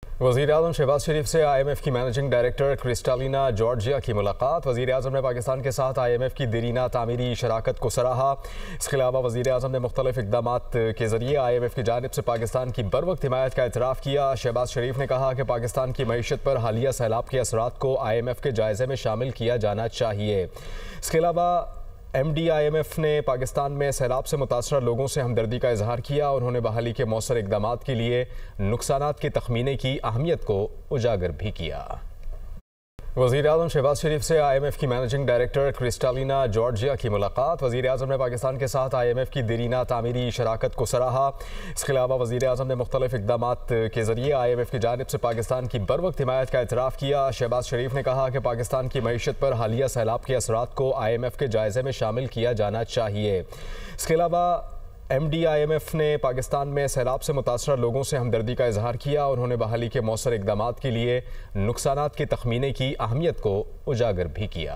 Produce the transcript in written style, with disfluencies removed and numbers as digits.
वज़ीर-ए-आज़म शहबाज शरीफ से IMF की मैनेजिंग डायरेक्टर क्रिस्टालिना जॉर्जिया की मुलाकात। वज़ीर-ए-आज़म ने पाकिस्तान के साथ IMF की देरीना तामीरी शराकत को सराहा। इसके अलावा वज़ीर-ए-आज़म ने मुख्तलिफ इक़दामात के ज़रिए IMF की जानिब से पाकिस्तान की बरवक्त हिमायत का एतराफ़ किया। शहबाज शरीफ ने कहा कि पाकिस्तान की मईशत पर हालिया सैलाब के असरात को IMF के जायज़े में शामिल किया जाना चाहिए। इसके अलावा MD IMF ने पाकिस्तान में सैलाब से मुतासर लोगों से हमदर्दी का इजहार किया। उन्होंने बहाली के मौसर इक़दामात के लिए नुकसानात के तखमीने की अहमियत को उजागर भी किया। वज़ीर-ए-आज़म शहबाज शरीफ से IMF की मैनेजिंग डायरेक्टर क्रिस्टालिना जॉर्जिया की मुलाकात। वज़ीर-ए-आज़म ने पाकिस्तान के साथ IMF की देरीना तामीरी शराकत को सराहा। इसके अलावा वज़ीर-ए-आज़म ने मुख्तलिफ इक़दामात के ज़रिए IMF की जानिब से पाकिस्तान की बरवक्त हिमायत का एतराफ़ किया। शहबाज शरीफ ने कहा कि पाकिस्तान की मईशत पर हालिया सैलाब के असरात को IMF के जायज़े में शामिल किया जाना चाहिए। इसके अलावा MD IMF ने पाकिस्तान में सैलाब से मुतासर लोगों से हमदर्दी का इजहार किया। उन्होंने बहाली के मौसर इक़दामात के लिए नुकसानात के तखमीने की अहमियत को उजागर भी किया।